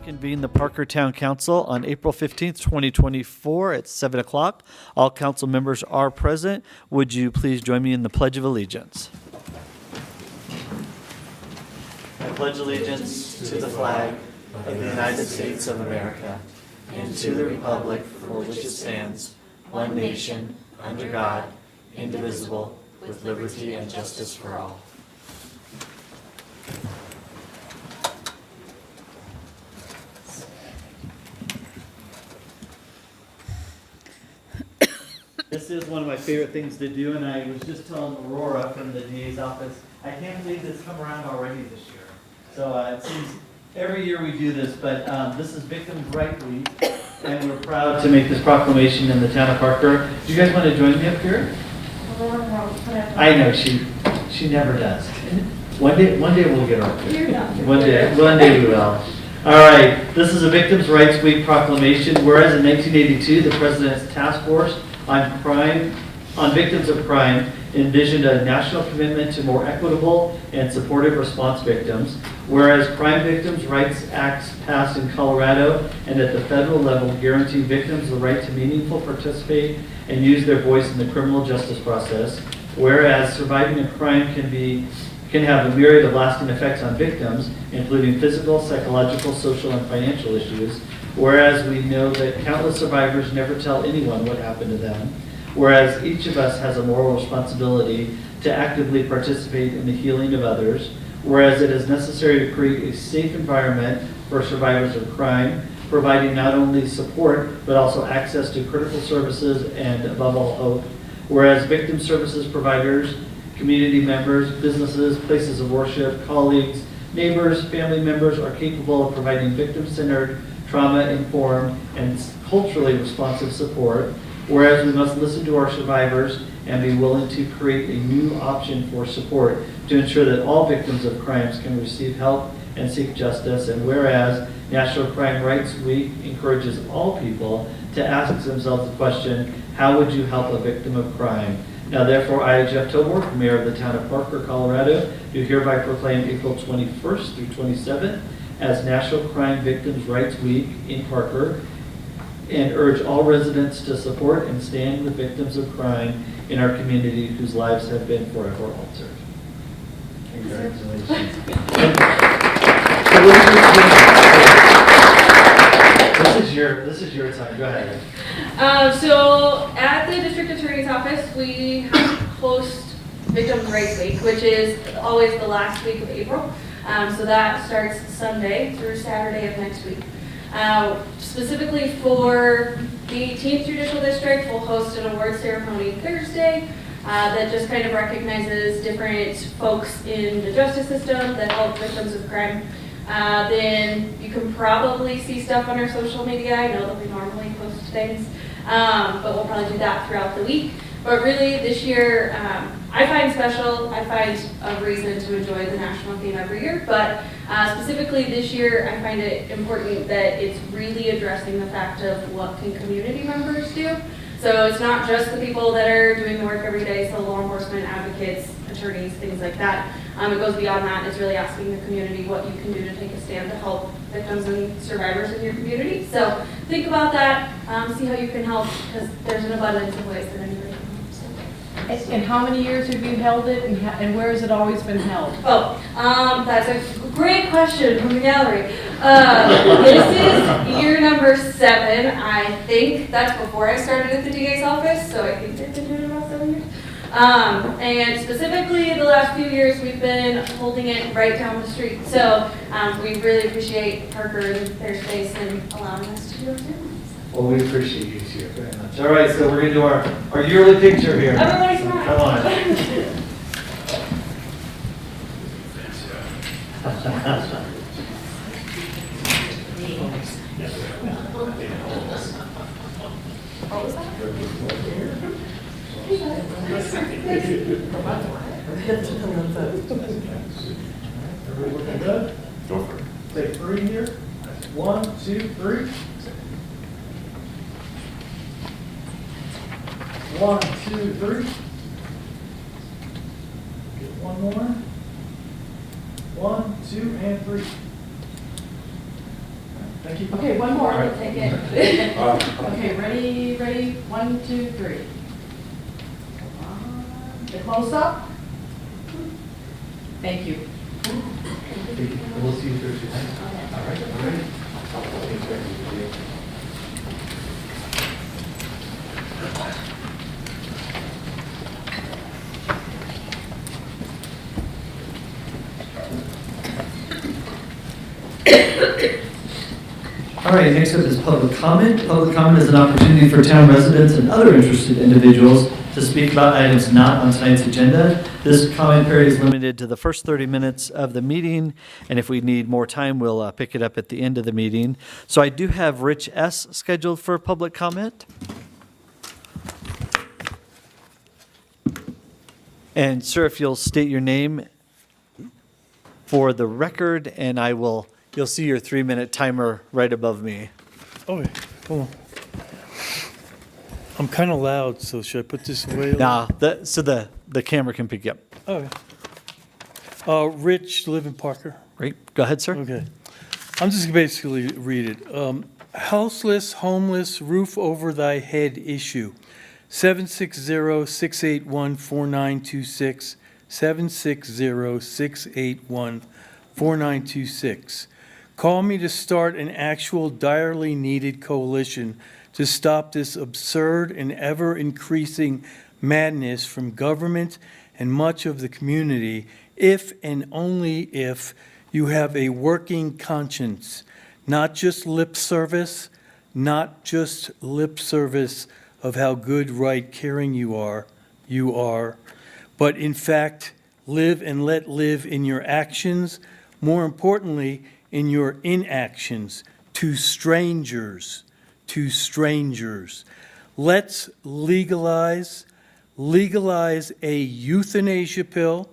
reconvene the Parker Town Council on April 15th, 2024 at 7 o'clock. All council members are present. Would you please join me in the Pledge of Allegiance? I pledge allegiance to the flag of the United States of America and to the republic for which it stands, one nation, under God, indivisible, with liberty and justice for all. This is one of my favorite things to do, and I was just telling Aurora from the DA's office, I can't believe it's come around already this year. So it seems every year we do this, but this is Victims' Right Week, and we're proud to make this proclamation in the town of Parker. Do you guys want to join me up here? I know, she never does. One day we'll get her up here. One day we will. All right, this is a Victims' Rights Week proclamation. Whereas in 1982, the President's Task Force on Victims of Crime envisioned a national commitment to more equitable and supportive response victims. Whereas Crime Victims' Rights Acts passed in Colorado and at the federal level guarantee victims the right to meaningful participate and use their voice in the criminal justice process. Whereas surviving a crime can have a myriad of lasting effects on victims, including physical, psychological, social, and financial issues. Whereas we know that countless survivors never tell anyone what happened to them. Whereas each of us has a moral responsibility to actively participate in the healing of others. Whereas it is necessary to create a safe environment for survivors of crime, providing not only support, but also access to critical services and, above all, hope. Whereas victim services providers, community members, businesses, places of worship, colleagues, neighbors, family members are capable of providing victim-centered, trauma-informed, and culturally responsive support. Whereas we must listen to our survivors and be willing to create a new option for support to ensure that all victims of crimes can receive help and seek justice. And whereas National Crime Rights Week encourages all people to ask themselves the question, how would you help a victim of crime? Now therefore, I, Jeff Toborg, Mayor of the town of Parker, Colorado, do hereby proclaim April 21st through 27th as National Crime Victims' Rights Week in Parker, and urge all residents to support and stand with victims of crime in our community whose lives have been forever altered. Congratulations. This is your time. Go ahead. So at the district attorney's office, we host Victims' Rights Week, which is always the last week of April. So that starts Sunday through Saturday of next week. Specifically for the 18th Judicial District, we'll host an award ceremony Thursday that just kind of recognizes different folks in the justice system that help victims of crime. Then you can probably see stuff on our social media. I know that we normally post things, but we'll probably do that throughout the week. But really this year, I find special. I find a reason to enjoy the national theme every year, but specifically this year, I find it important that it's really addressing the fact of what can community members do. So it's not just the people that are doing the work every day, so law enforcement, advocates, attorneys, things like that. It goes beyond that. It's really asking the community what you can do to take a stand to help victims and survivors in your community. So think about that, see how you can help, because there's an abundance of ways that anybody can help. And how many years have you held it, and where has it always been held? That's a great question from the gallery. This is year number 7. I think that's before I started at the DA's office, so I think they've been doing it about 7 years. And specifically the last few years we've been holding it right down the street. So we really appreciate Parker and their space and allowing us to do it too. Well, we appreciate you here very much. All right, so we're going to do our yearly picture here. Everybody smile. Come on. Everybody looking good? Go for it. Say 3 here. 1, 2, 3. 1, 2, 3. Get one more. 1, 2, and 3. Thank you. Okay, one more. I'll take it. Okay, ready, 1, 2, 3. Come on. The close up. Thank you. We'll see you Thursday night. All right, all right. All right, next up is public comment. Public comment is an opportunity for town residents and other interested individuals to speak about items not on tonight's agenda. This comment period is limited to the first 30 minutes of the meeting, and if we need more time, we'll pick it up at the end of the meeting. So I do have Rich S. scheduled for public comment. And sir, if you'll state your name for the record, and you'll see your 3-minute timer right above me. Okay, hold on. I'm kind of loud, so should I put this away? Nah, so the camera can pick you up. Okay. Rich, live in Parker. Great, go ahead, sir. Okay. I'm just basically read it. Houseless, homeless, roof over thy head issue. 760-681-4926. 760-681-4926. Call me to start an actual direly needed coalition to stop this absurd and ever-increasing madness from government and much of the community, if and only if you have a working conscience, not just lip service, of how good, right, caring you are, but in fact, live and let live in your actions, more importantly, in your inactions, to strangers. Let's legalize a euthanasia pill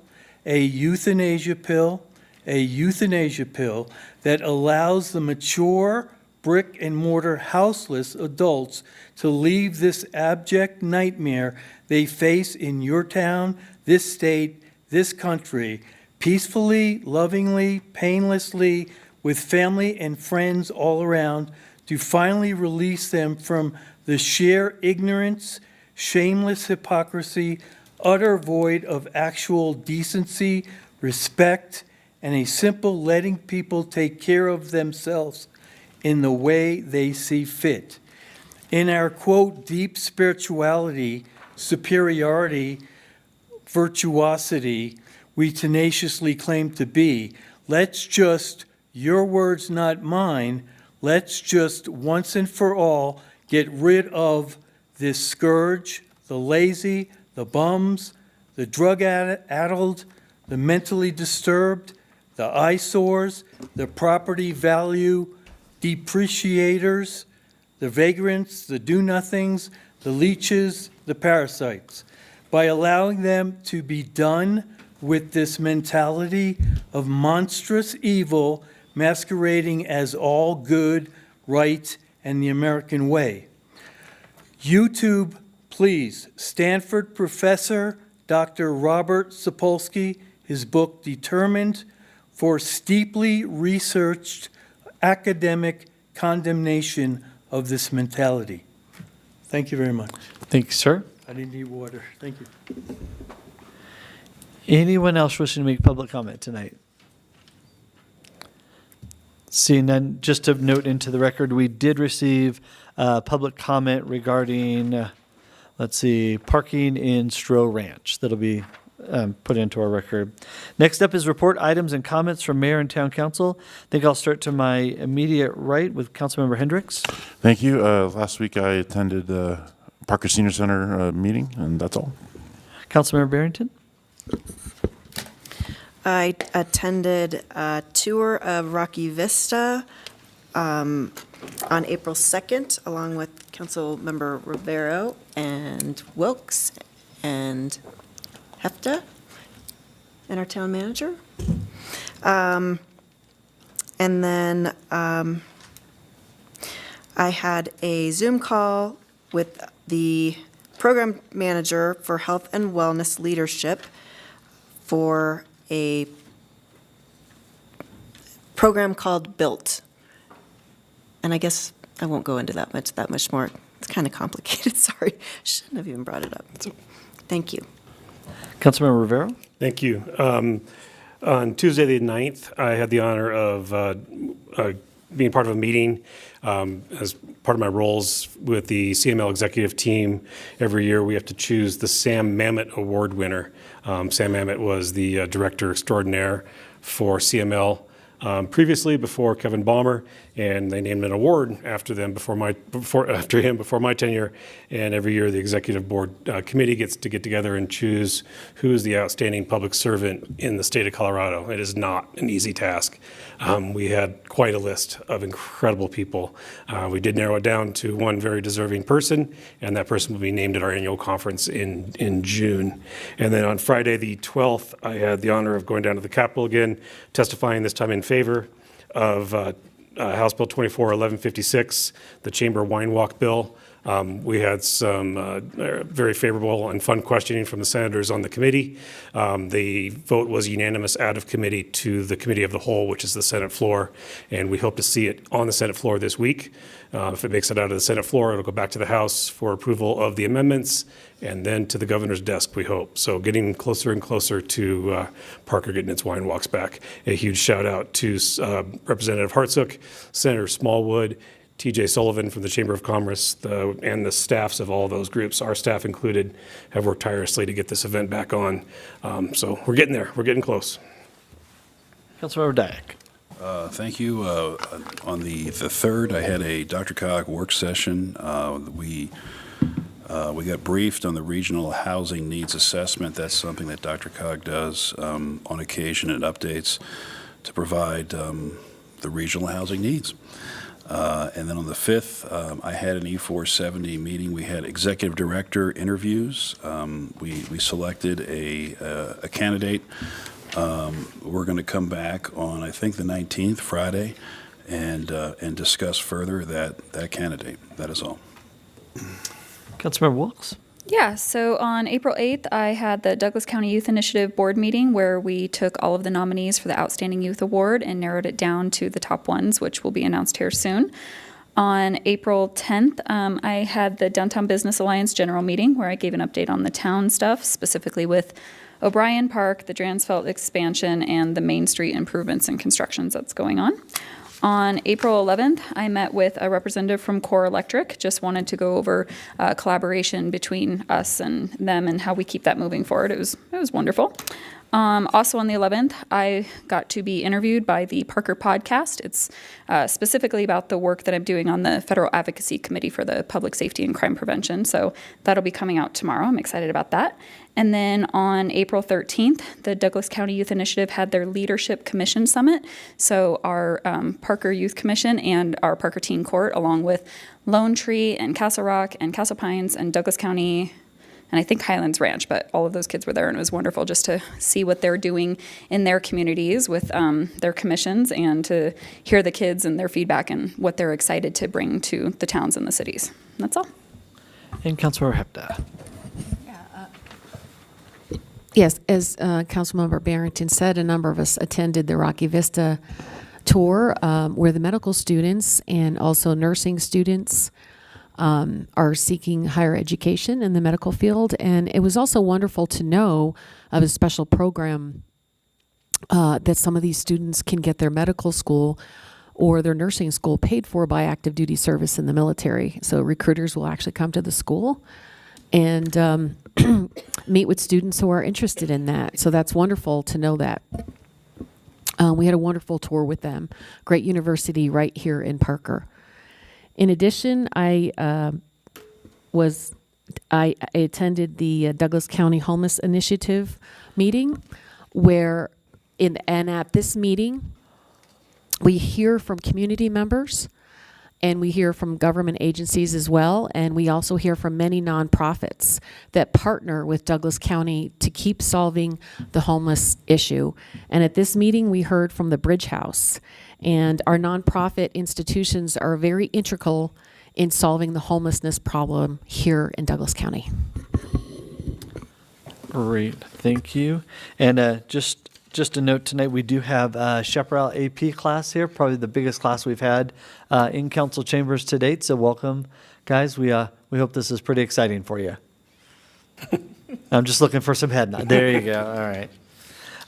that allows the mature brick and mortar houseless adults to leave this abject nightmare they face in your town, this state, this country, peacefully, lovingly, painlessly, with family and friends all around, to finally release them from the sheer ignorance, shameless hypocrisy, utter void of actual decency, respect, and a simple letting people take care of themselves in the way they see fit. In our, quote, deep spirituality, superiority, virtuosity, we tenaciously claim to be, let's just, your words not mine, let's just once and for all get rid of this scourge, the lazy, the bums, the drug-addled, the mentally disturbed, the eyesores, the property value depreciators, the vagrants, the do-nothings, the leeches, the parasites. By allowing them to be done with this mentality of monstrous evil masquerading as all good, right, and the American way. YouTube, please. Stanford professor Dr. Robert Sapolsky, his book Determined, for steeply researched academic condemnation of this mentality. Thank you very much. Thank you, sir. I didn't need water. Thank you. Anyone else wishing to make public comment tonight? Seeing none, just to note into the record, we did receive public comment regarding, parking in Stroh Ranch. That'll be put into our record. Next up is report items and comments from mayor and town council. I think I'll start to my immediate right with Councilmember Hendricks. Thank you. Last week I attended Parker Senior Center meeting, and that's all. Councilmember Barrington. I attended a tour of Rocky Vista on April 2nd, along with Councilmember Rivero and Wilkes and Hefta and our town manager. And then I had a Zoom call with the program manager for health and wellness leadership for a program called BUILT. And I guess I won't go into that much more. It's kind of complicated, sorry. Shouldn't have even brought it up. Thank you. Councilmember Rivera? Thank you. On Tuesday, the 9th, I had the honor of being part of a meeting as part of my roles with the CML executive team. Every year, we have to choose the Sam Mamet Award winner. Sam Mamet was the director extraordinaire for CML previously before Kevin Balmer, and they named an award after them before my tenure. And every year, the executive board committee gets to get together and choose who is the outstanding public servant in the state of Colorado. It is not an easy task. We had quite a list of incredible people. We did narrow it down to one very deserving person, and that person will be named at our annual conference in June. And then on Friday, the 12th, I had the honor of going down to the Capitol again, testifying this time in favor of House Bill 241156, the Chamber Wine Walk Bill. We had some very favorable and fun questioning from the senators on the committee. The vote was unanimous out of committee to the Committee of the Whole, which is the Senate floor, and we hope to see it on the Senate floor this week. If it makes it out of the Senate floor, it'll go back to the House for approval of the amendments, and then to the governor's desk, we hope. So getting closer and closer to Parker getting its wine walks back. A huge shout out to Representative Hartsook, Senator Smallwood, TJ Sullivan from the Chamber of Commerce, and the staffs of all those groups, our staff included, have worked tirelessly to get this event back on. So we're getting there. We're getting close. Councilmember Dyak? Thank you. On the 3rd, I had a Dr. Cog work session. We got briefed on the regional housing needs assessment. That's something that Dr. Cog does on occasion and updates to provide the regional housing needs. And then on the 5th, I had an E470 meeting. We had executive director interviews. We selected a candidate. We're going to come back on, I think, the 19th, Friday, and discuss further that candidate. That is all. Councilmember Wilks? Yeah, so on April 8th, I had the Douglas County Youth Initiative board meeting where we took all of the nominees for the Outstanding Youth Award and narrowed it down to the top ones, which will be announced here soon. On April 10th, I had the Downtown Business Alliance general meeting where I gave an update on the town stuff, specifically with O'Brien Park, the Dransfeld expansion, and the Main Street improvements and constructions that's going on. On April 11th, I met with a representative from Core Electric. Just wanted to go over collaboration between us and them and how we keep that moving forward. It was wonderful. Also on the 11th, I got to be interviewed by the Parker Podcast. It's specifically about the work that I'm doing on the Federal Advocacy Committee for the Public Safety and Crime Prevention. So that'll be coming out tomorrow. I'm excited about that. And then on April 13th, the Douglas County Youth Initiative had their Leadership Commission Summit. So our Parker Youth Commission and our Parker Teen Court, along with Lone Tree and Castle Rock and Castle Pines and Douglas County, and I think Highlands Ranch, but all of those kids were there, and it was wonderful just to see what they're doing in their communities with their commissions and to hear the kids and their feedback and what they're excited to bring to the towns and the cities. And that's all. And Councilmember Hepda? Yes, as Councilmember Barrington said, a number of us attended the Rocky Vista tour where the medical students and also nursing students are seeking higher education in the medical field. And it was also wonderful to know of a special program that some of these students can get their medical school or their nursing school paid for by active duty service in the military. So recruiters will actually come to the school and meet with students who are interested in that. So that's wonderful to know that. We had a wonderful tour with them. Great university right here in Parker. In addition, I attended the Douglas County Homeless Initiative meeting, where and at this meeting, we hear from community members, and we hear from government agencies as well, and we also hear from many nonprofits that partner with Douglas County to keep solving the homeless issue. And at this meeting, we heard from the Bridge House, and our nonprofit institutions are very integral in solving the homelessness problem here in Douglas County. Great, thank you. And just Just a note tonight, we do have Chaparral AP class here, probably the biggest class we've had in council chambers to date. So welcome, guys. We hope this is pretty exciting for you. I'm just looking for some head nod. There you go. All right.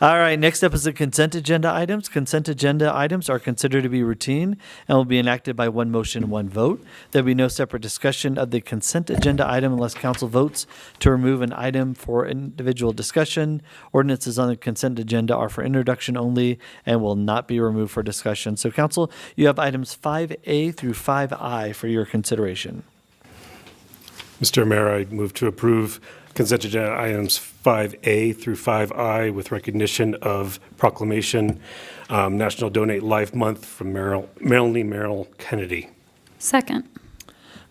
All right, next up is the consent agenda items. Consent agenda items are considered to be routine and will be enacted by one motion and one vote. There'll be no separate discussion of the consent agenda item unless council votes to remove an item for individual discussion. Ordinances on the consent agenda are for introduction only and will not be removed for discussion. So council, you have items 5A through 5I for your consideration. Mr. Mayor, I move to approve consent agenda items 5A through 5I with recognition of proclamation National Donate Life Month from Melanie Merrill Kennedy. Second.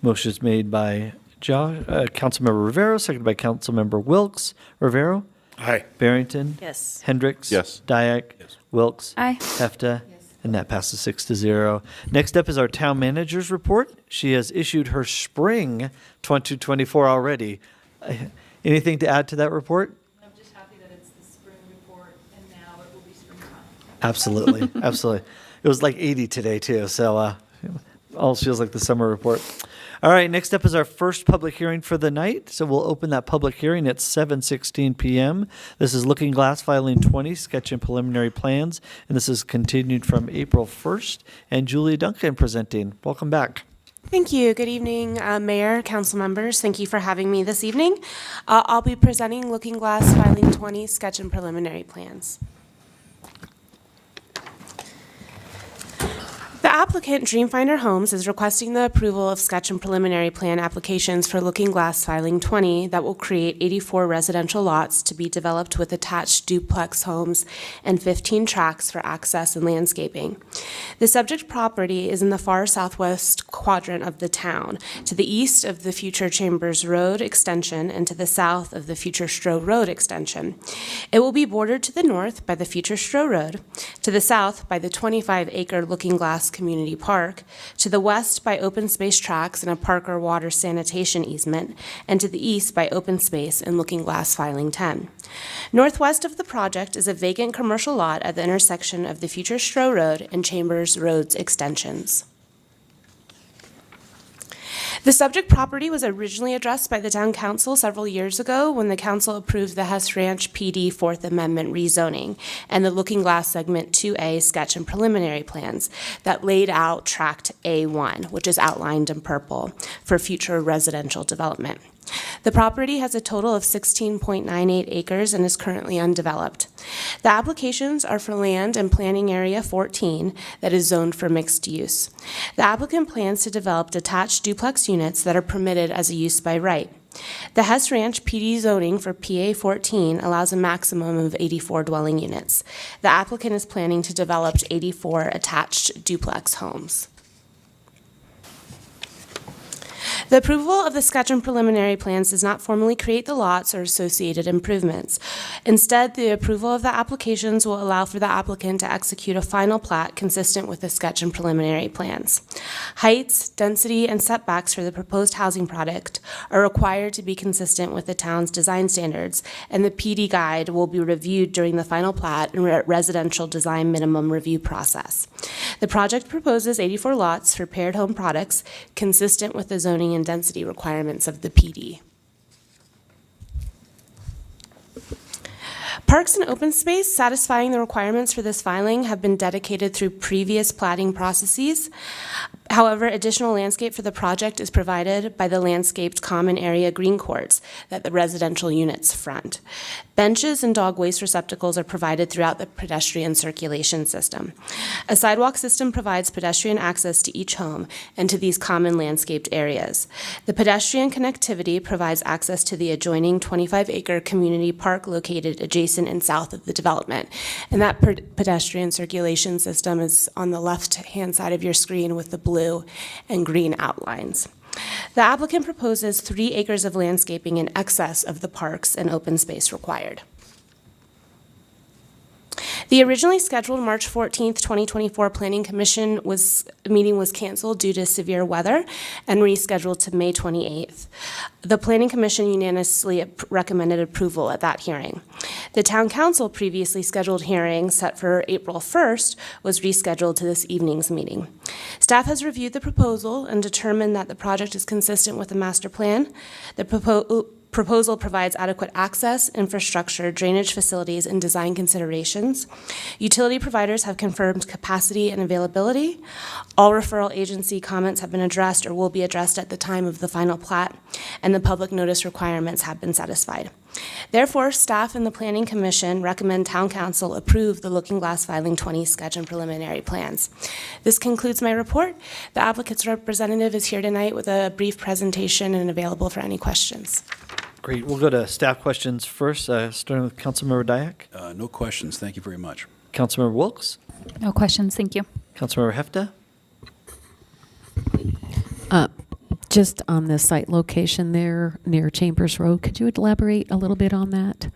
Motion is made by Councilmember Rivero, seconded by Councilmember Wilks. Rivero? Aye. Barrington? Yes. Hendricks? Yes. Dyak? Wilks? Aye. Hefta? And that passes 6-0. Next up is our town manager's report. She has issued her spring 2024 already. Anything to add to that report? I'm just happy that it's the spring report and now it will be springtime. Absolutely, absolutely. It was like 80 today too, so almost feels like the summer report. All right, next up is our first public hearing for the night. So we'll open that public hearing at 7:16 p.m. This is Looking Glass Filing 20, Sketch and Preliminary Plans, and this is continued from April 1st. And Julia Duncan presenting. Welcome back. Thank you. Good evening, Mayor, council members. Thank you for having me this evening. I'll be presenting Looking Glass Filing 20, Sketch and Preliminary Plans. The applicant, Dreamfinder Homes, is requesting the approval of sketch and preliminary plan applications for Looking Glass Filing 20 that will create 84 residential lots to be developed with attached duplex homes and 15 tracks for access and landscaping. The subject property is in the far southwest quadrant of the town, to the east of the future Chambers Road extension and to the south of the future Stroh Road extension. It will be bordered to the north by the future Stroh Road, to the south by the 25-acre Looking Glass Community Park, to the west by open space tracks and a Parker water sanitation easement, and to the east by open space and Looking Glass Filing 10. Northwest of the project is a vacant commercial lot at the intersection of the future Stroh Road and Chambers Roads extensions. The subject property was originally addressed by the Town Council several years ago when the Council approved the Hess Ranch PD Fourth Amendment rezoning and the Looking Glass Segment 2A sketch and preliminary plans that laid out Tract A1, which is outlined in purple, for future residential development. The property has a total of 16.98 acres and is currently undeveloped. The applications are for land in Planning Area 14 that is zoned for mixed use. The applicant plans to develop detached duplex units that are permitted as a use by right. The Hess Ranch PD zoning for PA 14 allows a maximum of 84 dwelling units. The applicant is planning to develop 84 attached duplex homes. The approval of the sketch and preliminary plans does not formally create the lots or associated improvements. Instead, the approval of the applications will allow for the applicant to execute a final plat consistent with the sketch and preliminary plans. Heights, density, and setbacks for the proposed housing product are required to be consistent with the town's design standards, and the PD guide will be reviewed during the final plat and residential design minimum review process. The project proposes 84 lots for paired home products consistent with the zoning and density requirements of the PD. Parks and open space satisfying the requirements for this filing have been dedicated through previous platting processes. However, additional landscape for the project is provided by the landscaped common area green courts that the residential units front. Benches and dog waste receptacles are provided throughout the pedestrian circulation system. A sidewalk system provides pedestrian access to each home and to these common landscaped areas. The pedestrian connectivity provides access to the adjoining 25-acre community park located adjacent and south of the development. And that pedestrian circulation system is on the left-hand side of your screen with the blue and green outlines. The applicant proposes 3 acres of landscaping in excess of the parks and open space required. The originally scheduled March 14th, 2024 Planning Commission meeting was canceled due to severe weather and rescheduled to May 28th. The Planning Commission unanimously recommended approval at that hearing. The Town Council previously scheduled hearing set for April 1st was rescheduled to this evening's meeting. Staff has reviewed the proposal and determined that the project is consistent with the master plan. The proposal provides adequate access, infrastructure, drainage facilities, and design considerations. Utility providers have confirmed capacity and availability. All referral agency comments have been addressed or will be addressed at the time of the final plat, and the public notice requirements have been satisfied. Therefore, staff and the Planning Commission recommend Town Council approve the Looking Glass Filing 20 sketch and preliminary plans. This concludes my report. The applicant's representative is here tonight with a brief presentation and available for any questions. Great. We'll go to staff questions first, starting with Councilmember Dyak. No questions. Thank you very much. Councilmember Wilks. No questions, thank you. Councilmember Hefta. Just on the site location there near Chambers Road, could you elaborate a little bit on that?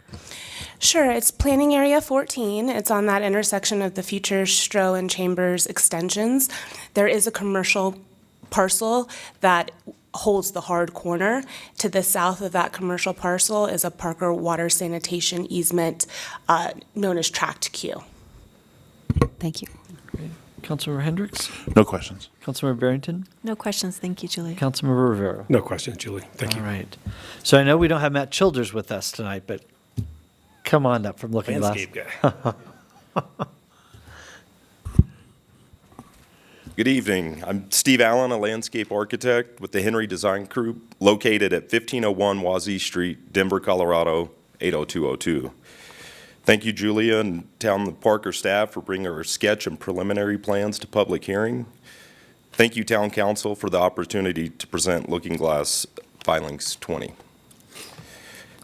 Sure, it's Planning Area 14. It's on that intersection of the future Stroh and Chambers extensions. There is a commercial parcel that holds the hard corner. To the south of that commercial parcel is a Parker water sanitation easement known as Tract Q. Thank you. Great. Councilmember Hendricks. No questions. Councilmember Barrington. No questions. Thank you, Julie. Councilmember Rivera. No questions, Julie. Thank you. All right. So I know we don't have Matt Childers with us tonight, but come on up from Looking Glass. Landscape guy. Good evening. I'm Steve Allen, a landscape architect with the Henry Design Group, located at 1501 Wazee Street, Denver, Colorado, 80202. Thank you, Julia and Town Parker staff, for bringing our sketch and preliminary plans to public hearing. Thank you, Town Council, for the opportunity to present Looking Glass Filings 20.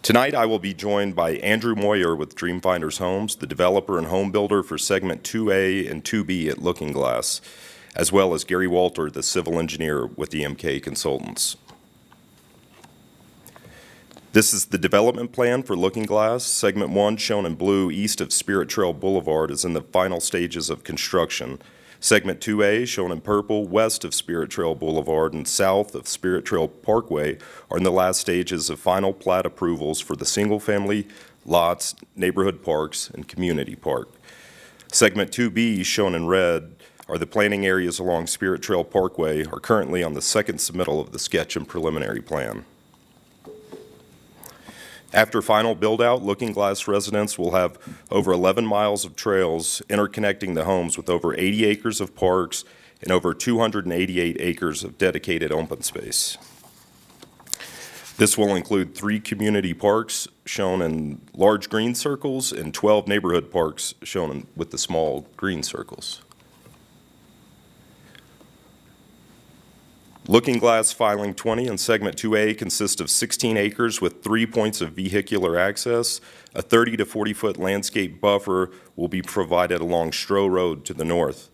Tonight, I will be joined by Andrew Moyer with Dreamfinders Homes, the developer and home builder for Segment 2A and 2B at Looking Glass, as well as Gary Walter, the civil engineer with EMK Consultants. This is the development plan for Looking Glass. Segment 1, shown in blue east of Spirit Trail Boulevard, is in the final stages of construction. Segment 2A, shown in purple west of Spirit Trail Boulevard and south of Spirit Trail Parkway, are in the last stages of final plat approvals for the single-family lots, neighborhood parks, and community park. Segment 2B, shown in red, are the planning areas along Spirit Trail Parkway, are currently on the second submittal of the sketch and preliminary plan. After final build-out, Looking Glass residents will have over 11 miles of trails interconnecting the homes with over 80 acres of parks and over 288 acres of dedicated open space. This will include 3 community parks shown in large green circles and 12 neighborhood parks shown with the small green circles. Looking Glass Filing 20 and Segment 2A consist of 16 acres with 3 points of vehicular access. A 30 to 40-foot landscape buffer will be provided along Stroh Road to the north.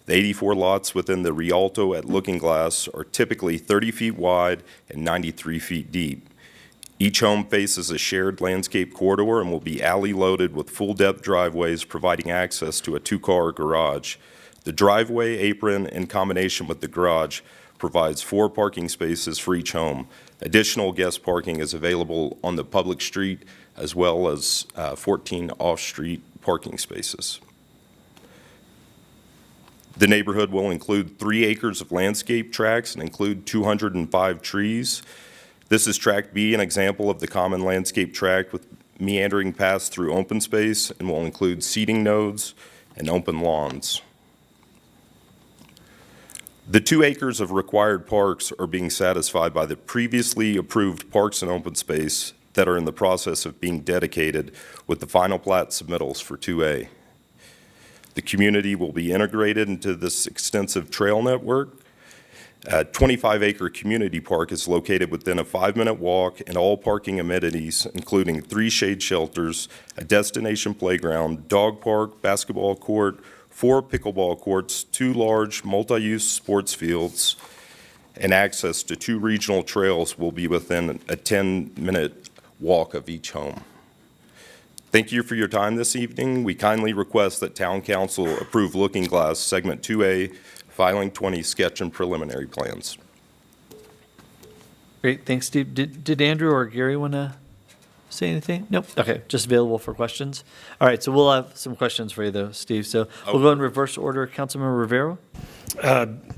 The 84 lots within the Rialto at Looking Glass are typically 30 feet wide and 93 feet deep. Each home faces a shared landscape corridor and will be alley-loaded with full-depth driveways providing access to a 2-car garage. The driveway apron, in combination with the garage, provides 4 parking spaces for each home. Additional guest parking is available on the public street as well as 14 off-street parking spaces. The neighborhood will include 3 acres of landscape tracts and include 205 trees. This is Tract B, an example of the common landscape tract with meandering paths through open space, and will include seating nodes and open lawns. The 2 acres of required parks are being satisfied by the previously approved parks and open space that are in the process of being dedicated with the final plat submittals for 2A. The community will be integrated into this extensive trail network. A 25-acre community park is located within a 5-minute walk, and all parking amenities, including 3 shade shelters, a destination playground, dog park, basketball court, 4 pickleball courts, 2 large multi-use sports fields, and access to 2 regional trails will be within a 10-minute walk of each home. Thank you for your time this evening. We kindly request that Town Council approve Looking Glass Segment 2A, Filing 20 sketch and preliminary plans. Great, thanks, Steve. Did Andrew or Gary want to say anything? Nope. Okay, just available for questions. All right, so we'll have some questions for you though, Steve. So we'll go in reverse order. Councilmember Rivera?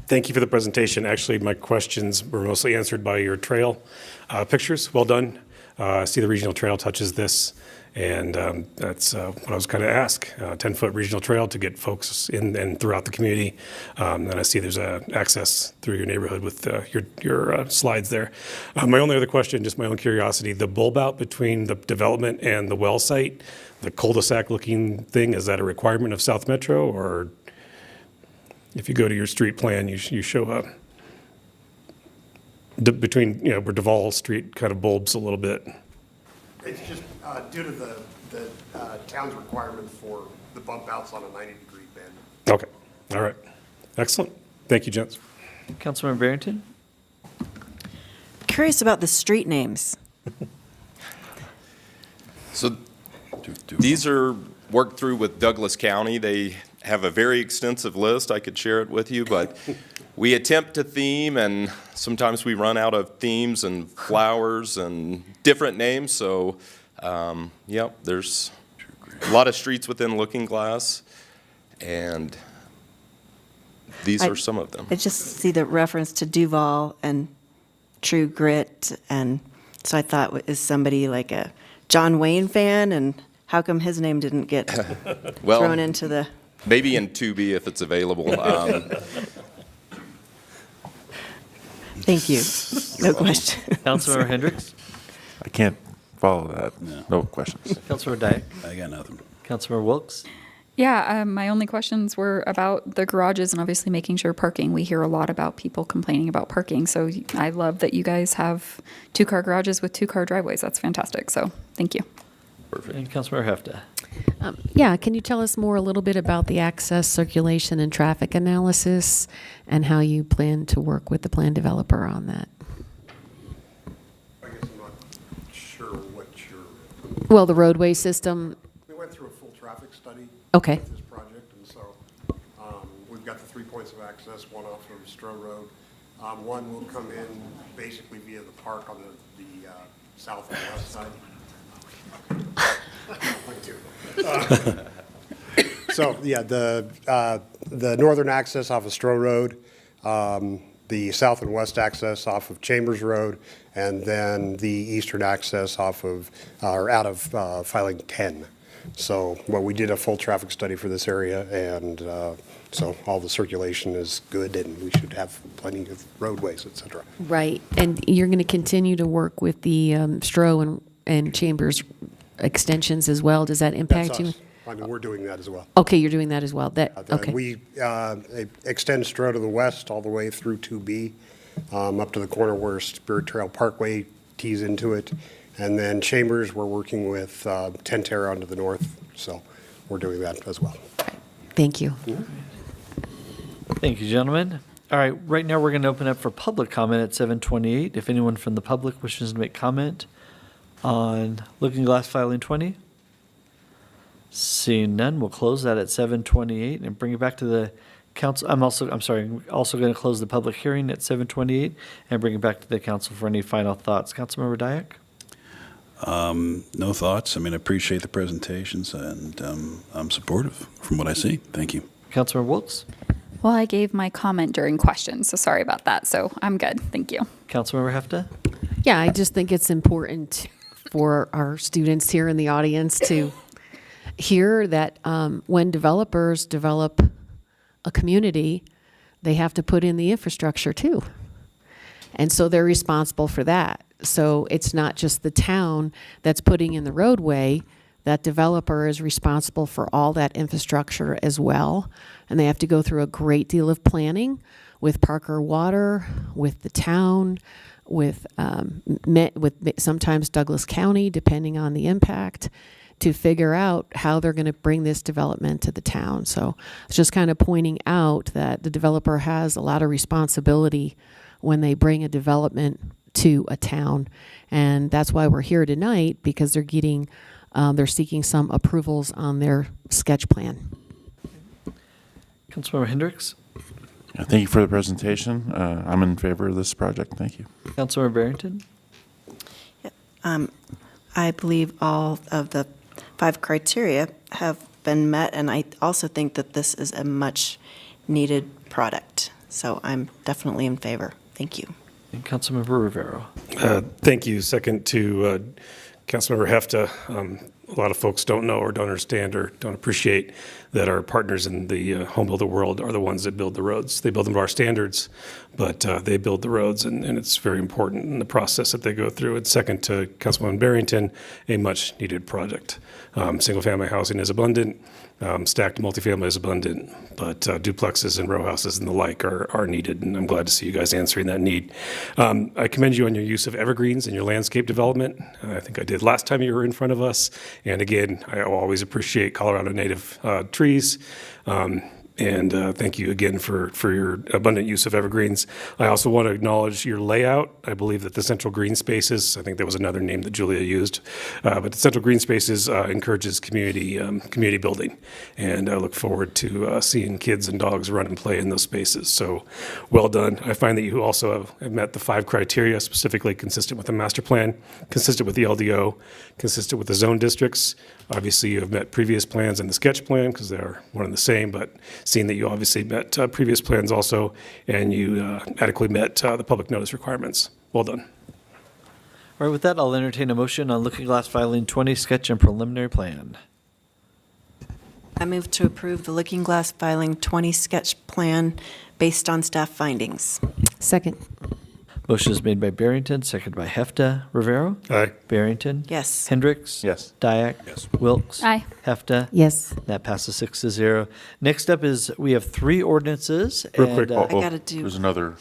Thank you for the presentation. Actually, my questions were mostly answered by your trail pictures. Well done. I see the regional trail touches this, and that's what I was going to ask. 10-foot regional trail to get folks in and throughout the community. And I see there's access through your neighborhood with your slides there. My only other question, just my own curiosity, the bulb out between the development and the well site, the cul-de-sac looking thing, is that a requirement of South Metro, or if you go to your street plan, you show up between, where Duval Street kind of bulbs a little bit? It's just due to the town's requirement for the bump outs on a 90-degree bend. Okay, all right. Excellent. Thank you, gents. Councilmember Barrington? Curious about the street names. So these are worked through with Douglas County. They have a very extensive list. I could share it with you, but we attempt to theme, and sometimes we run out of themes and flowers and different names. So, yep, there's a lot of streets within Looking Glass, and these are some of them. I just see the reference to Duval and True Grit, and so I thought, is somebody like a John Wayne fan, and how come his name didn't get thrown into the... Maybe in 2B if it's available. Thank you. No question. Councilmember Hendricks? I can't follow that. No questions. Councilmember Dyak? I got nothing. Councilmember Wilkes? Yeah, my only questions were about the garages and obviously making sure parking. We hear a lot about people complaining about parking, so I love that you guys have 2-car garages with 2-car driveways. That's fantastic, so thank you. Perfect. And Councilmember Hefta? Yeah, can you tell us more a little bit about the access, circulation, and traffic analysis, and how you plan to work with the plan developer on that? I guess I'm not sure what you're... Well, the roadway system. We went through a full traffic study Okay. with this project, and so we've got the 3 points of access, one off of Stroh Road. One will come in basically via the park on the south and west side. So, yeah, the northern access off of Stroh Road, the south and west access off of Chambers Road, and then the eastern access off of, or out of Filing 10. So, well, we did a full traffic study for this area, and so all the circulation is good, and we should have plenty of roadways, et cetera. Right, and you're going to continue to work with the Stroh and Chambers extensions as well? Does that impact That's you? us. I mean, we're doing that as well. Okay, you're doing that as well. Okay. We extend Stroh to the west all the way through 2B, up to the corner where Spirit Trail Parkway tees into it. And then Chambers, we're working with Tenterra onto the north, so we're doing that as well. Thank you. Thank you, gentlemen. All right, right now we're going to open up for public comment at 7:28. If anyone from the public wishes to make comment on Looking Glass Filing 20. Seeing none, we'll close that at 7:28 and bring it back to the council. I'm also going to close the public hearing at 7:28 and bring it back to the council for any final thoughts. Councilmember Dyak? No thoughts. I mean, I appreciate the presentations, and I'm supportive from what I see. Thank you. Councilmember Wilkes? Well, I gave my comment during questions, so sorry about that. So I'm good. Thank you. Councilmember Hefta? Yeah, I just think it's important for our students here in the audience to hear that when developers develop a community, they have to put in the infrastructure too. And so they're responsible for that. So it's not just the town that's putting in the roadway. That developer is responsible for all that infrastructure as well. And they have to go through a great deal of planning with Parker Water, with the town, with sometimes Douglas County, depending on the impact, to figure out how they're going to bring this development to the town. So it's just kind of pointing out that the developer has a lot of responsibility when they bring a development to a town. And that's why we're here tonight, because they're getting they're seeking some approvals on their sketch plan. Councilmember Hendricks, Yeah, thank you for the presentation. I'm in favor of this project. Thank you. Councilmember Barrington, I believe all of the 5 criteria have been met, and I also think that this is a much-needed product. So I'm definitely in favor. Thank you. and Councilmember Rivera. Thank you. Second to Councilmember Hefta. A lot of folks don't know or don't understand or don't appreciate that our partners in the home builder world are the ones that build the roads. They build them to our standards, but they build the roads, and it's very important in the process that they go through. And second to Councilman Barrington, a much-needed project. Single-family housing is abundant. Stacked multifamily is abundant, but duplexes and row houses and the like are needed, and I'm glad to see you guys answering that need. I commend you on your use of evergreens in your landscape development. I think I did last time you were in front of us, and again, I always appreciate Colorado native trees. And thank you again for your abundant use of evergreens. I also want to acknowledge your layout. I believe that the Central Green Spaces, I think there was another name that Julia used, but the Central Green Spaces encourages community building. And I look forward to seeing kids and dogs run and play in those spaces. So well done. I find that you also have met the 5 criteria, specifically consistent with the master plan, consistent with the LDO, consistent with the zone districts. Obviously, you have met previous plans and the sketch plan because they are one and the same, but seeing that you obviously met previous plans also, and you adequately met the public notice requirements. Well done. All right, with that, I'll entertain a motion on Looking Glass Filing 20 sketch and preliminary plan. I move to approve the Looking Glass Filing 20 sketch plan based on staff findings. Second. Motion is made by Barrington, seconded by Hefta. Rivera? Aye. Barrington? Yes. Hendricks? Yes. Dyak? Yes. Wilkes? Aye. Hefta? Yes. That passes 6-0. Next up is, we have 3 ordinances. Real and, quick, I gotta do- There's another.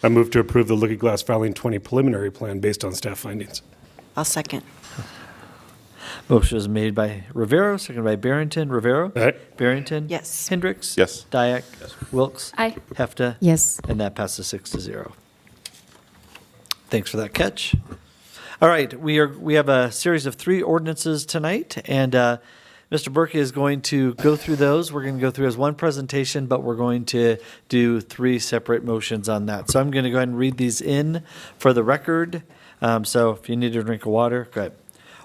I move to approve the Looking Glass Filing 20 preliminary plan based on staff findings. I'll second. Motion is made by Rivera, seconded by Barrington. Rivera? Aye. Barrington? Yes. Hendricks? Yes. Dyak? Wilkes? Aye. Hefta? Yes. And that passes 6-0. Thanks for that catch. All right, we have a series of 3 ordinances tonight, and Mr. Burke is going to go through those. We're going to go through as one presentation, but we're going to do 3 separate motions on that. So I'm going to go ahead and read these in for the record. So if you need a drink of water, go ahead.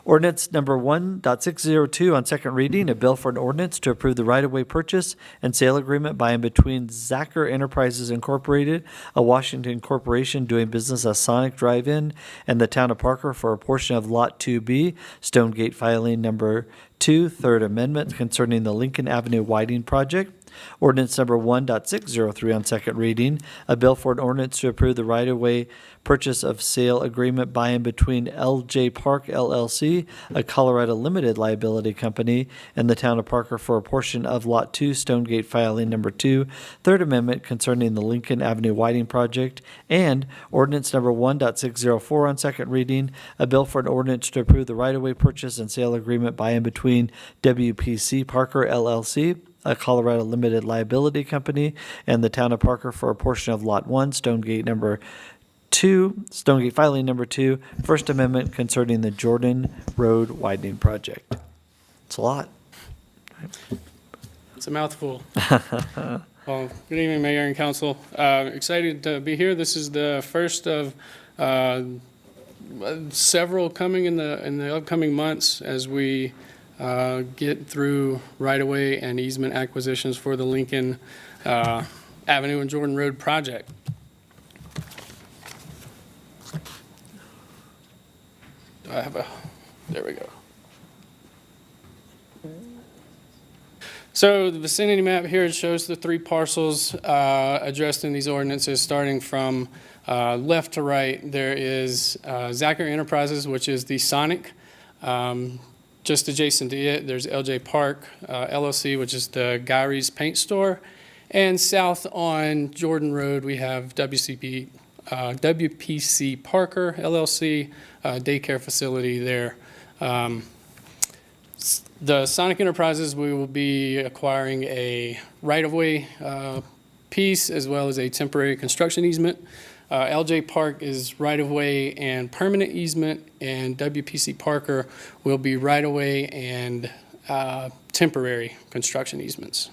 Ordinance number 1.602 on second reading, a bill for an ordinance to approve the right-of-way purchase and sale agreement by and between Zacher Enterprises Incorporated, a Washington corporation doing business as Sonic Drive-In, and the town of Parker for a portion of Lot 2B, Stonegate filing number 2, third amendment concerning the Lincoln Avenue widening project. Ordinance number 1.603 on second reading, a bill for an ordinance to approve the right-of-way purchase of sale agreement by and between LJ Park LLC, a Colorado limited liability company, and the town of Parker for a portion of Lot 2, Stonegate filing number 2, third amendment concerning the Lincoln Avenue widening project, and ordinance number 1.604 on second reading, a bill for an ordinance to approve the right-of-way purchase and sale agreement by and between WPC Parker LLC, a Colorado limited liability company, and the town of Parker for a portion of Lot 1, Stonegate filing number 2, First Amendment concerning the Jordan Road widening project. It's a lot. It's a mouthful. Well, good evening, Mayor and Council. Excited to be here. This is the first of several coming in the upcoming months as we get through right-of-way and easement acquisitions for the Lincoln Avenue and Jordan Road project. Do I have there we go. So the vicinity map here shows the 3 parcels addressed in these ordinances, starting from left to right. There is Zacher Enterprises, which is the Sonic. Just adjacent to it, there's LJ Park LLC, which is the Gyrie's paint store. And south on Jordan Road, we have WPC Parker LLC, daycare facility there. The Sonic Enterprises, we will be acquiring a right-of-way piece as well as a temporary construction easement. LJ Park is right-of-way and permanent easement, and WPC Parker will be right-of-way and temporary construction easements.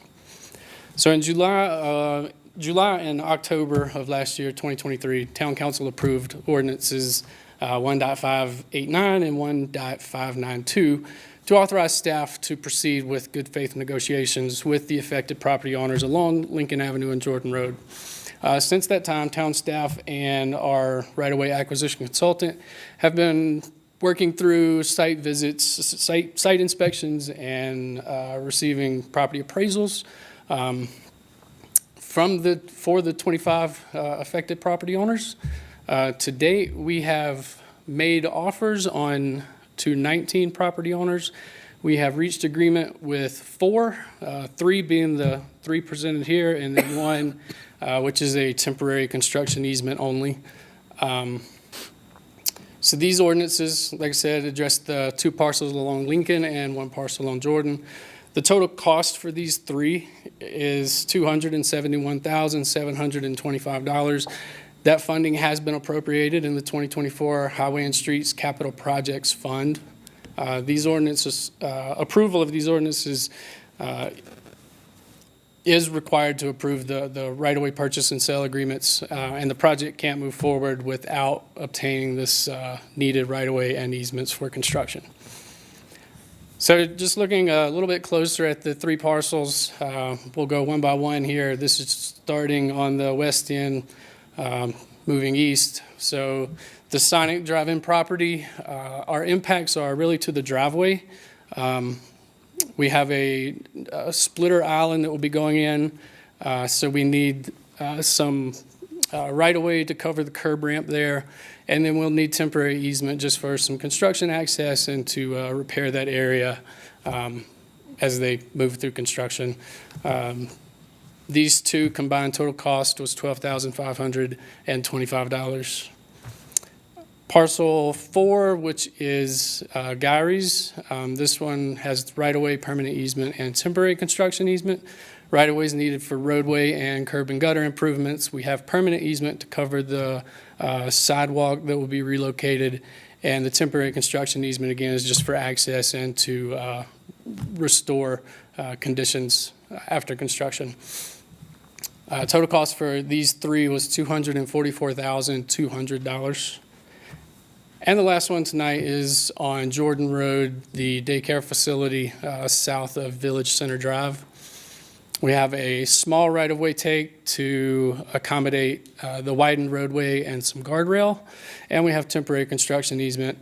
So in July and October of last year, 2023, Town Council approved ordinances 1.589 and 1.592 to authorize staff to proceed with good faith negotiations with the affected property owners along Lincoln Avenue and Jordan Road. Since that time, town staff and our right-of-way acquisition consultant have been working through site visits, site inspections, and receiving property appraisals for the 25 affected property owners. To date, we have made offers on to 19 property owners. We have reached agreement with 4, 3 being the 3 presented here, and then 1, which is a temporary construction easement only. So these ordinances, like I said, address the 2 parcels along Lincoln and 1 parcel on Jordan. The total cost for these 3 is $271,725. That funding has been appropriated in the 2024 Highway and Streets Capital Projects Fund. These ordinances, approval of these ordinances is required to approve the right-of-way purchase and sale agreements, and the project can't move forward without obtaining this needed right-of-way and easements for construction. So just looking a little bit closer at the 3 parcels, we'll go one by one here. This is starting on the west end, moving east. So the Sonic Drive-In property, our impacts are really to the driveway. We have a splitter island that will be going in, so we need some right-of-way to cover the curb ramp there, and then we'll need temporary easement just for some construction access and to repair that area as they move through construction. These 2 combined total cost was $12,525. Parcel 4, which is Gyrie's, this one has right-of-way, permanent easement, and temporary construction easement. Right-of-way is needed for roadway and curb and gutter improvements. We have permanent easement to cover the sidewalk that will be relocated, and the temporary construction easement, again, is just for access and to restore conditions after construction. Total cost for these 3 was $244,200. And the last one tonight is on Jordan Road, the daycare facility south of Village Center Drive. We have a small right-of-way take to accommodate the widened roadway and some guardrail, and we have temporary construction easement,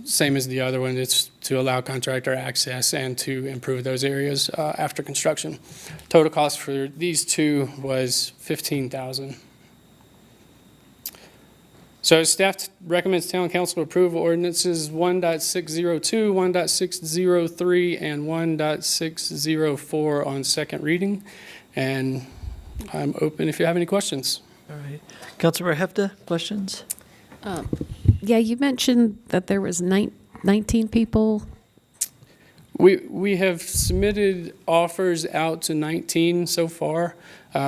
same as the other one. It's to allow contractor access and to improve those areas after construction. Total cost for these 2 was $15,000. So staff recommends Town Council approve ordinances 1.602, 1.603, and 1.604 on second reading. And I'm open if you have any questions. All right. Councilmember Hefta, questions? Yeah, you mentioned that there was 19 people. We have submitted offers out to 19 so far.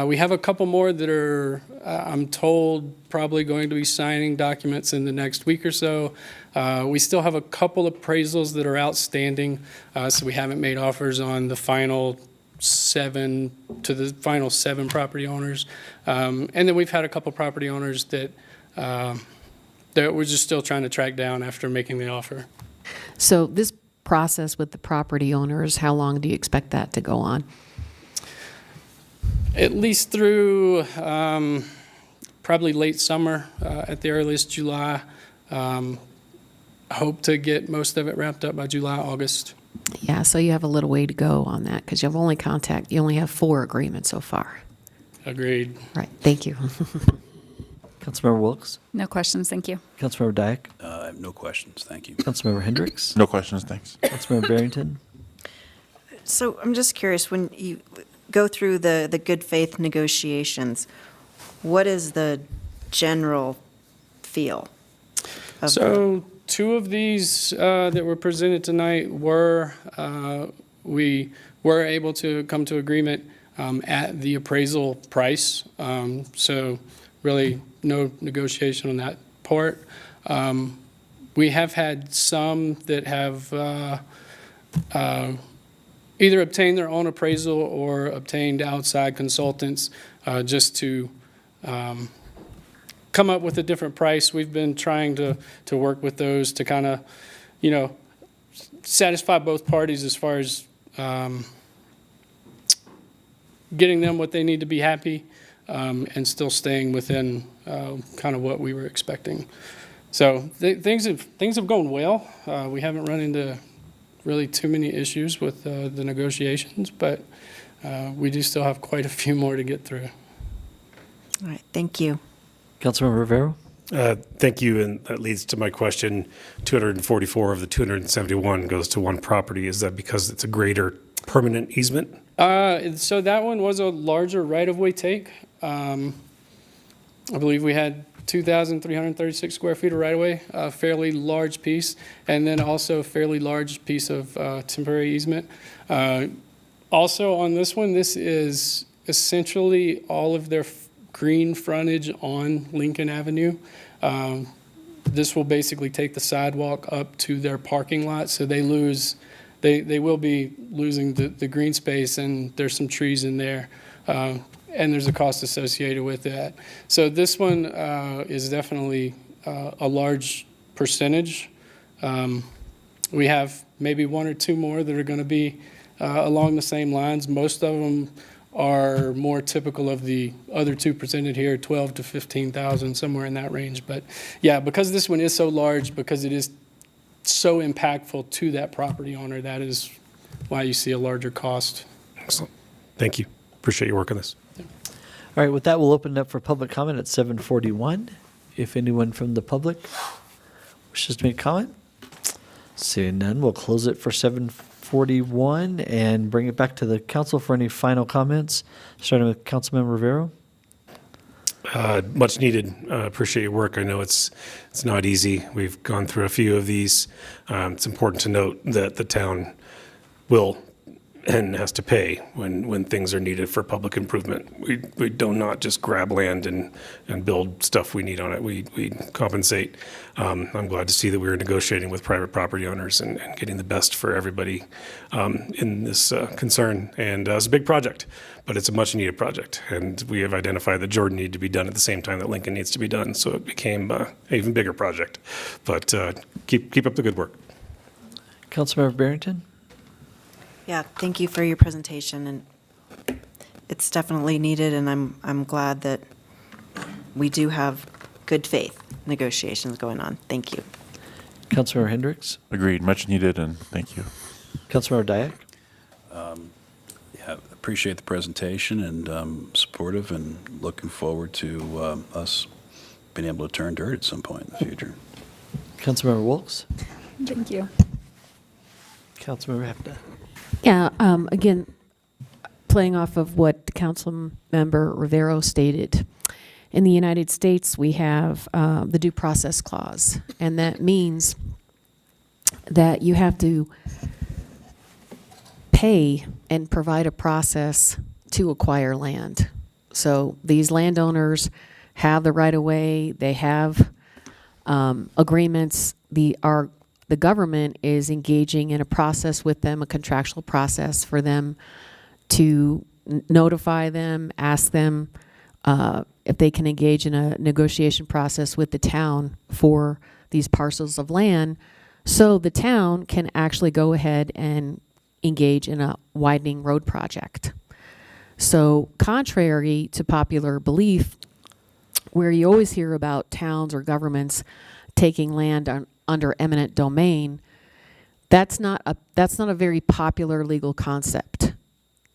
We have a couple more that are, I'm told, probably going to be signing documents in the next week or so. We still have a couple appraisals that are outstanding, so we haven't made offers on the final 7 property owners. And then we've had a couple property owners that we're just still trying to track down after making the offer. So this process with the property owners, how long do you expect that to go on? At least through probably late summer, at the earliest July. Hope to get most of it wrapped up by July, August. Yeah, so you have a little way to go on that because you only have 4 agreements so far. Agreed. Right, thank you. Councilmember Wilks? No questions, thank you. Councilmember Dyak? I have no questions, thank you. Councilmember Hendricks? No questions, thanks. Councilmember Barrington? So I'm just curious, when you go through the good faith negotiations, what is the general feel? So 2 of these that were presented tonight were, we were able to come to agreement at the appraisal price. So really no negotiation on that part. We have had some that have either obtained their own appraisal or obtained outside consultants just to come up with a different price. We've been trying to work with those to kind of, satisfy both parties as far as getting them what they need to be happy and still staying within kind of what we were expecting. So things have gone well. We haven't run into really too many issues with the negotiations, but we do still have quite a few more to get through. All right, thank you. Councilmember Rivera? Thank you, and that leads to my question. 244 of the 271 goes to one property. Is that because it's a greater permanent easement? So that one was a larger right-of-way take. I believe we had 2,336 square feet of right-of-way, a fairly large piece, and then also a fairly large piece of temporary easement. Also on this one, this is essentially all of their green frontage on Lincoln Avenue. This will basically take the sidewalk up to their parking lot, so they will be losing the green space, and there's some trees in there, and there's a cost associated with that. So this one is definitely a large percentage. We have maybe one or two more that are going to be along the same lines. Most of them are more typical of the other two presented here, 12 to 15,000, somewhere in that range. But yeah, because this one is so large, because it is so impactful to that property owner, that is why you see a larger cost. Excellent. Thank you. Appreciate your work on this. All right, with that, we'll open it up for public comment at 7:41. If anyone from the public wishes to make a comment. Seeing none, we'll close it for 7:41 and bring it back to the council for any final comments, starting with Councilmember Rivera. Much needed. Appreciate your work. I know it's not easy. We've gone through a few of these. It's important to note that the town will and has to pay when things are needed for public improvement. We do not just grab land and build stuff we need on it. We compensate. I'm glad to see that we were negotiating with private property owners and getting the best for everybody in this concern. And it's a big project, but it's a much needed project. And we have identified that Jordan needed to be done at the same time that Lincoln needs to be done. So it became an even bigger project. But keep up the good work. Councilmember Barrington? Yeah, thank you for your presentation, and it's definitely needed, and I'm glad that we do have good faith negotiations going on. Thank you. Councilmember Hendricks? Agreed, much needed, and thank you. Councilmember Dyak? Yeah, appreciate the presentation and supportive, and looking forward to us being able to turn dirt at some point in the future. Councilmember Wilkes? Thank you. Councilmember Hepta? Yeah, again, playing off of what Councilmember Rivero stated, in the United States, we have the Due Process Clause, and that means that you have to pay and provide a process to acquire land. So these landowners have the right-of-way, they have agreements. The government is engaging in a process with them, a contractual process for them to notify them, ask them if they can engage in a negotiation process with the town for these parcels of land, so the town can actually go ahead and engage in a widening road project. So contrary to popular belief, where you always hear about towns or governments taking land under eminent domain, that's not a very popular legal concept.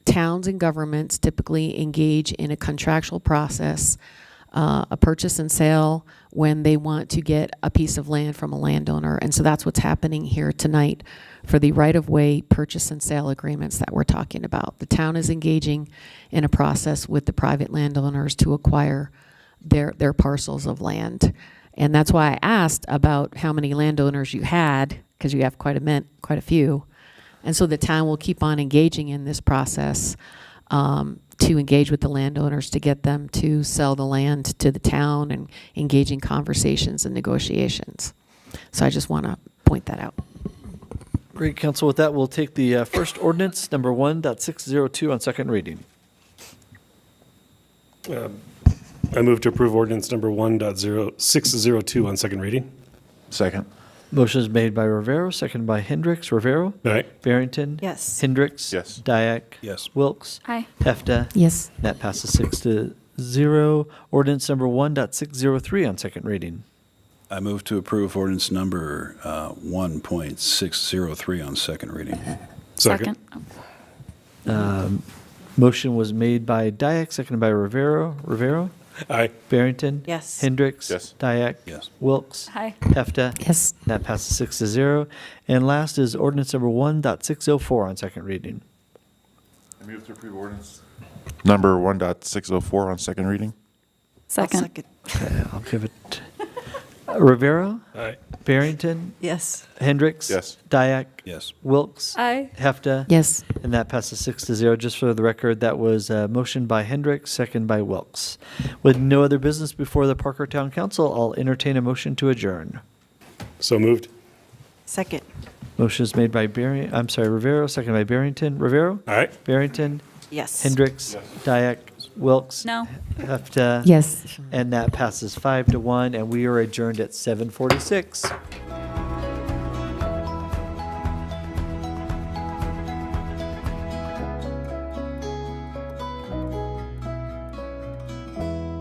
Towns and governments typically engage in a contractual process, a purchase and sale, when they want to get a piece of land from a landowner. And so that's what's happening here tonight for the right-of-way purchase and sale agreements that we're talking about. The town is engaging in a process with the private landowners to acquire their parcels of land. And that's why I asked about how many landowners you had, because you have quite a few. And so the town will keep on engaging in this process to engage with the landowners to get them to sell the land to the town and engage in conversations and negotiations. So I just want to point that out. Great, Council. With that, we'll take the first ordinance, number 1.602, on second reading. I move to approve ordinance number 1.602 on second reading. Second. Motion is made by Rivera, seconded by Hendricks. Rivera? Aye. Barrington? Yes. Hendricks? Yes. Dyak? Yes. Wilkes? Aye. Hefta? Yes. That passes 6-0. Ordinance number 1.603 on second reading. I move to approve ordinance number 1.603 on second reading. Second. Motion was made by Dyak, seconded by Rivera. Rivera? Aye. Barrington? Yes. Hendricks? Yes. Dyak? Yes. Wilkes? Aye. Hefta? Yes. That passes 6-0. And last is ordinance number 1.604 on second reading. I move to approve ordinance number 1.604 on second reading. Second. Okay, I'll give it. Rivera? Aye. Barrington? Yes. Hendricks? Yes. Dyak? Yes. Wilkes? Aye. Hefta? Yes. And that passes 6-0. Just for the record, that was a motion by Hendricks, second by Wilkes. With no other business before the Parker Town Council, I'll entertain a motion to adjourn. So moved. Second. Motion is made by Rivera, second by Barrington. Rivera? Aye. Barrington? Yes. Hendricks? Dyak? Wilkes? No. Hefta? Yes. And that passes 5-1, and we are adjourned at 7:46.